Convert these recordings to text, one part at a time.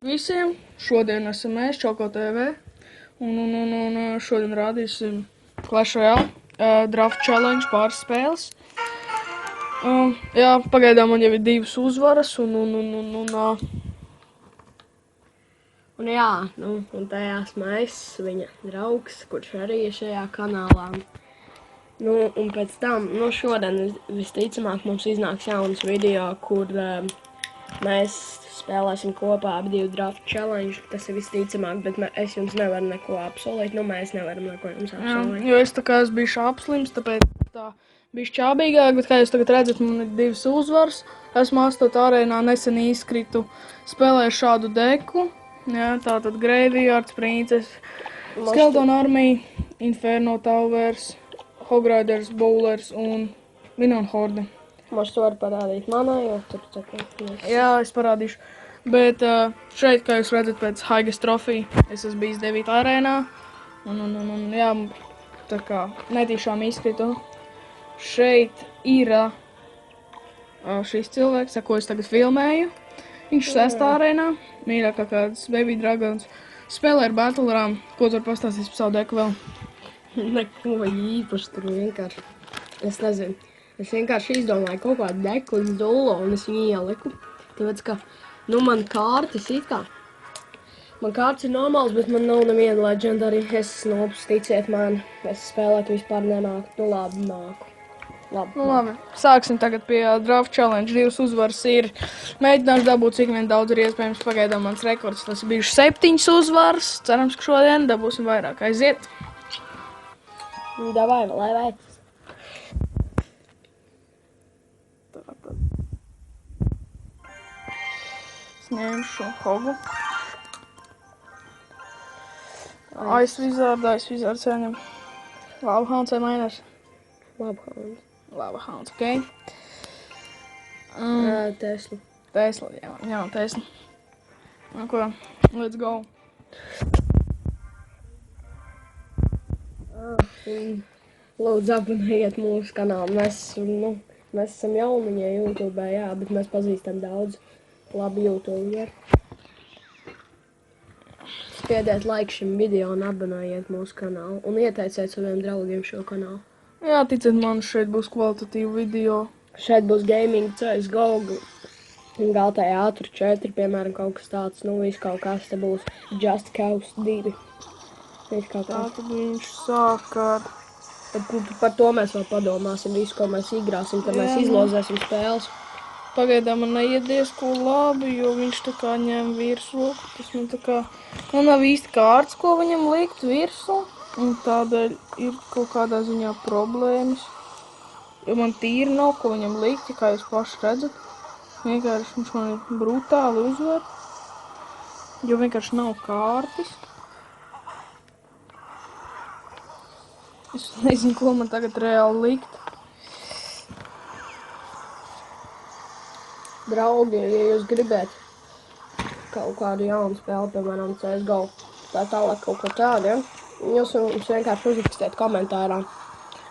visiem! Šodien esam mēs, Čoko TV, un šodien rādīsim Clash Royale, Draft Challenge pāris spēles. Jā, pagaidām man jau ir 2 uzvaras, Un jā, un tajā esmu es, viņa draugs, kurš arī ir šajā kanālā. Un pēc tam, šodien visticamāk mums iznāks jauns video, kur mēs spēlēsim kopā ap 2 Draft Challenge. Tas ir visticamāk, bet es jums nevaru neko apsolīt, mēs nevaram neko jums apsolīt. jo es tā kā es biju apslims, tāpēc tā biju čābīgāk, bet kā jūs tagad redzat, man ir 2 uzvaras. Esmu 8. arēnā nesen izkritu, spēlēju šādu deku. Jā, tātad Graveyards, Princess, Skeleton Army, Inferno Towers, Hogriders, Bowlers un Minon Horde. Mums to var parādīt manā, jo tur cekot. Jā, es parādīšu. Bet šeit, kā jūs redzat, pēc Highest Trophy, es esmu bijis 9. arēnā. Un jā, tā kā netīšām izkritu. Šeit ir šis cilvēks, ko es tagad filmēju. Viņš 6. arēnā, mīļākā kāds Baby Dragons. Spēlē ar Battleram, ko tu var pastāstīt par savu deku vēl? Neko īpaši tur vienkārši. Es nezinu. Es vienkārši izdomāju kaut kādu deku uz Dolo un es viņu ieliku. Tāpēc, ka, man kārtas it kā. Man kārtas ir normāls, bet man nav neviena legendary. Es nopus, ticiet man, es spēlēt vispār nemāku. Labi, māku. Labi, sāksim tagad pie Draft Challenge. 2 uzvaras ir. Mēģināšu dabūt, cik vien daudz ir iespējams. Pagaidām mans rekords, tas ir bijuši 7 uzvaras. Cerams, ka šodien dabūsim vairāk. Aiziet! Davai, lai veic. Es ņēmu šo hogu. Ice Wizard saņem. Lava Hounds vai Miners? Lava Hounds, ok. Tesla. Tesla, jā, Tesla. Ko, let's go. Lūdzu, abonējiet mūsu kanālu. Mēs esam jauniņie YouTube, jā, bet mēs pazīstam daudz labi YouTuberu. Spiediet like šim video un abonējiet mūsu kanālu. Un ieteiciet saviem draugiem šo kanālu. Jā, ticiet man, šeit būs kvalitatīva video. Šeit būs gaming, CSGO, Galtai ātri 4, piemēram, kaut kas tāds. Viss kaut kas te būs Just Cause 2. Tātad viņš sāk ar... Par to mēs vēl padomāsim, visu, ko mēs igrāsim, tad mēs izlozēsim spēles. Pagaidām man neiet diezko labi, jo viņš tā kā ņem virsroku. Tas man tā kā... Man nav īsti kārts, ko viņam likt virsū. Un tādēļ ir kaut kādā ziņā problēmas. Jo man tīri nav, ko viņam likt, kā jūs paši redzat. Vienkārši viņš man ir brutāli uzvar. Jo vienkārši nav kārtis. Es nezinu, ko man tagad reāli likt. Draugi, ja jūs gribēt kaut kādu jaunu spēli, piemēram, CSGO, tā tālāk kaut ko tādu, ja? Jūs vienkārši uzrakstiet komentārā.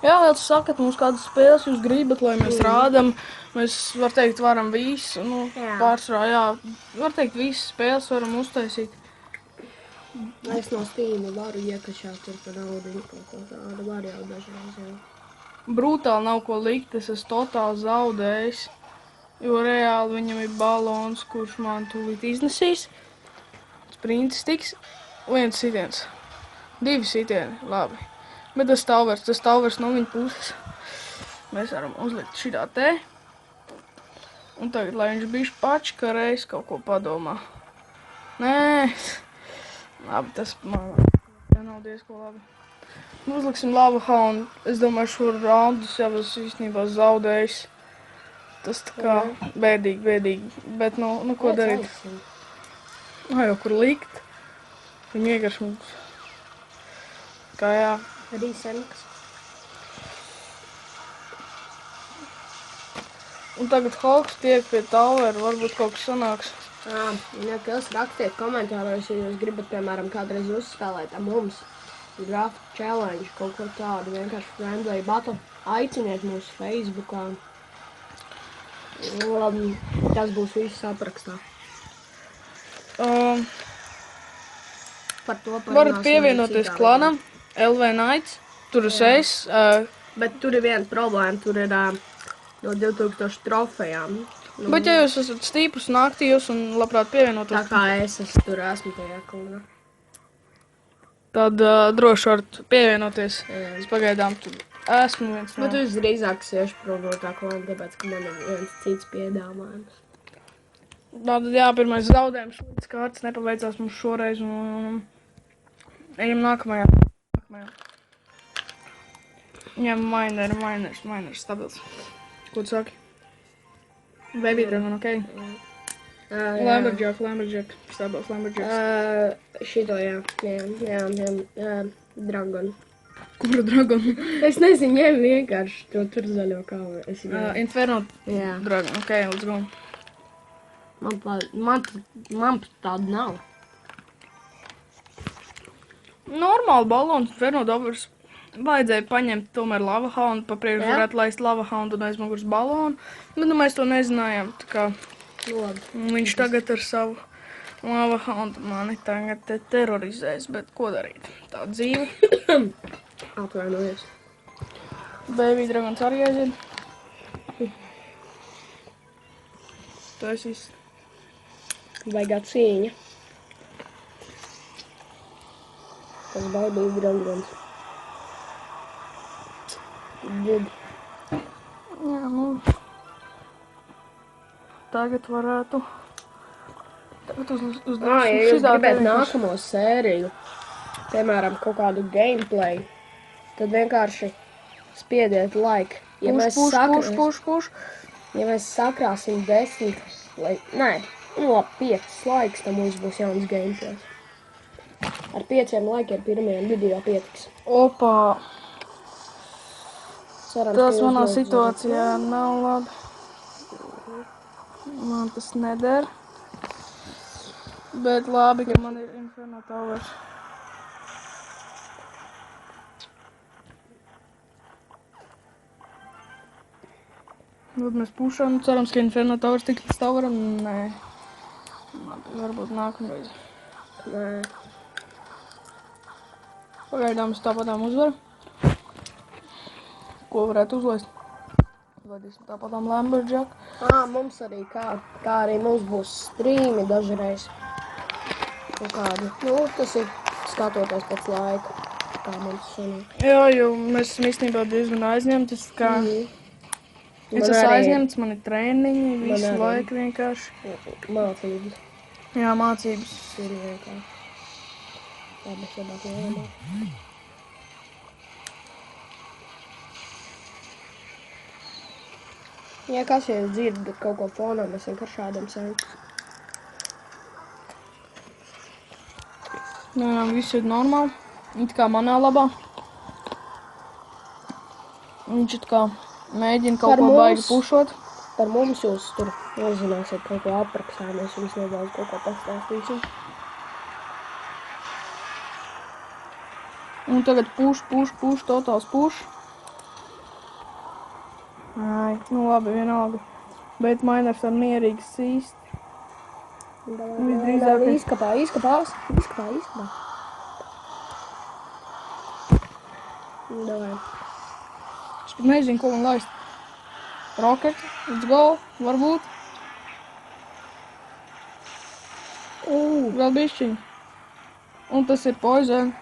Jā, jūs sakat mums kādas spēles jūs gribat, lai mēs rādam. Mēs, var teikt, varam visu, pārsvarā, jā. Var teikt, visas spēles varam uztaisīt. Es no Steam varu iekašāt tur par naudu, kaut ko tādu var jau dažreiz, jā. Brutāli nav ko likt, es esmu totāli zaudējis. Jo reāli viņam ir balons, kurš man tūlīt iznesīs. Sprints tiks, 1 sitiens. 2 sitieni, labi. Bet tas towers no viņa puses. Mēs varam uzlikt šitā te. Un tagad, lai viņš bišķi pačka reiz kaut ko padomā. Nē. Labi, tas man nav diezko labi. Uzliksim Lava Hound. Es domāju, šo raundus jau es īstenībā zaudējis. Tas tā kā bēdīgi. Bet, ko darīt? Jau kur likt. Viņi vienkārši mums... Kā jā. Arī senks. Un tagad Hawks tiek pie Tower, varbūt kaut kas sanāks. Ja jūs rakstiet komentāros, ja jūs gribat, piemēram, kādreiz uzspēlēt ar mums Draft Challenge, kaut ko tādu, vienkārši friendly battle. Aiciniet mūsu Facebookā. Tas būs viss aprakstā. par to Varat pievienoties klanam, LV Nights, tur es. Bet tur ir viena problēma, tur ir no 2000 trofejām. Nu, Bet ja jūs esat stīpus un aktīvs un labprāt tā pievienotos, kā es tur esmu tajā klanā. tad droši varat pievienoties. Jā. Es pagaidām tur esmu viens no. Bet tu visdrīzāk iešu prom no tā klana, tāpēc, ka man ir viens cits piedāvājums. Tātad jā, pirmais zaudējums līdz kārtas nepaveicās mums šoreiz un ejam nākamajā. Ņem miners, stabils. Ko tu saki? Baby Dragon, ok? Lumberjack, stabils Lumberjack. Šito, jā, Dragon. Kura Dragon? Es nezinu, ņem vienkārši to tur zaļo kāvu. Inferno Jā. Dragon, ok, let's go. Man pat tāda nav. Normāli balons, Inferno Dovers. Vajadzēja paņemt tomēr Lava Hound, papriekš Jā. varētu laist Lava Hound un aizmugurs balonu, bet nu mēs to nezinājām, tā kā Labi. viņš tagad ar savu Lava Hound mani tagad te terorizēs, bet ko darīt? Tā dzīve. Atvainojies. Baby Dragons arī aiziet. Tas viss. Baigā cīņa. Tas Baby Dragons. Good. Jā, nu. Tagad varētu. Tagad uz Ja jūs gribētu nākamo sēriju, piemēram, kaut kādu gameplay, tad vienkārši spiediet like. Ja Puš. Ja mēs sakrāsim 10, no 5 laiks, tad mums būs jauns gameplays. Ar 5 laikiem pirmajam video pietiks. Opā, Cerams, tas ka jūs manā būs situācijā nav labi. Man tas neder. Bet labi, ka man ir Inferno Towers. Tad mēs pušam, cerams, ka Inferno Towers tik līdz toweram. Nē. Labi, varbūt nākamreiz. Nē. Pagaidām es tāpatām uzvaru. Ko varētu uzlaist? Vadīsim tāpatām Lumberjack. Mums arī kā arī mums būs streami dažreiz. Kaut kādi. Tas ir skatoties pēc laika, kā mums sanāk. Jā, jo mēs esam īstenībā diezgan aizņemti. Es esmu aizņemts, man ir treniņi, visu arī. laiku vienkārši. Mācības Jā, mācības. ir vienkārši. Labi, es labāk nedomāju. Ja kas jau dzird kaut ko fonā, mēs vienkārši šādam sēņus. Jā, viss ir normāli. It kā manā labā. Viņš it kā mēģina kaut Par ko mums? baigi pušot. Par mums jūs tur uzzināsiet kaut ko aprakstā, mēs jums nedaudz kaut ko pastāstīsim. Un tagad puš, totāls puš. Ai, nu labi, vienalga. Bet miners var mierīgi sīst. Visdrīzāk Izkapās. Davai. Es pat nezinu, ko man laist. Rocket, let's go, varbūt. Vēl bišķiņ. Un tas ir poison.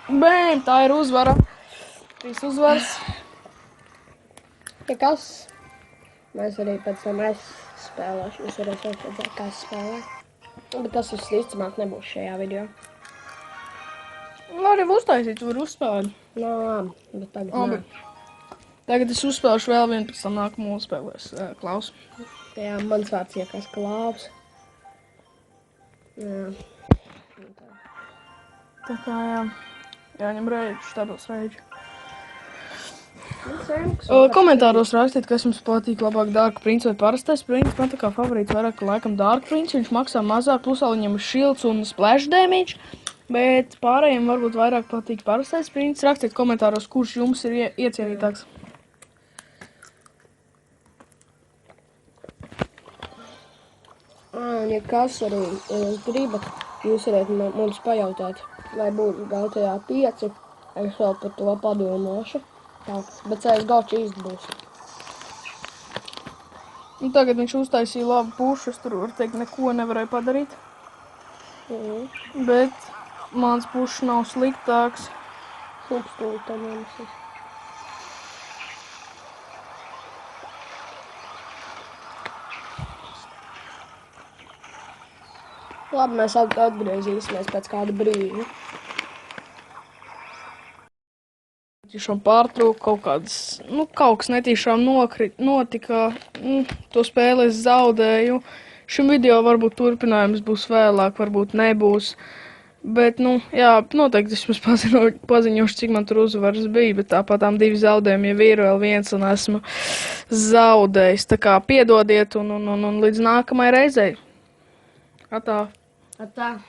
Bēm, tā ir uzvara. 3 uzvaras. Ja kas? Mēs arī pēc tam spēlēšu. Jūs varēsiet redzēt, kā es spēlēju. Bet tas visticamāk nebūs šajā video. Var jau uztaisīt, var uzspēlēt. Bet tagad Labi. Tagad es uzspēlēšu vēl vienu, pēc tam nākamo uzspēlēs Klaus. Jā, mans vārds iekās Klaus. Jā. Tā kā jā. Jāņem reidži, stabils reidži. Komentāros rakstiet, kas jums patīk labāk Dark Prince vai parastais Prince. Man tā kā favorīts vairāk laikam Dark Prince. Viņš maksā mazāk, plusā viņam ir shields un splash damage. Bet pārējiem varbūt vairāk patīk parastais Prince. Rakstiet komentāros, kurš jums ir iecienītāks. Un Ja kas arī gribat, jūs varat mums pajautāt, vai būs gautajā 5. Es vēl par to padomāšu. Tā, bet CSGO čīst būs. Nu, tagad viņš uztaisīja labu pušu, es tur, var teikt, neko nevarēju padarīt. Bet mans pušs nav sliktāks. Hupstūli tam jānesīs. Labi, mēs atgriezīsimies pēc kāda brīža. Tiešām pārtrūka kaut kādas, kaut kas netīšām notika, to spēli es zaudēju. Šim video varbūt turpinājums būs vēlāk, varbūt nebūs. Bet, jā, noteikti es jums paziņošu, cik man tur uzvaras bija, bet tāpat tām 2 zaudējumi jau ir, vēl 1 un esmu zaudējis. Tā kā piedodiet un līdz nākamai reizei. Atā. Atā.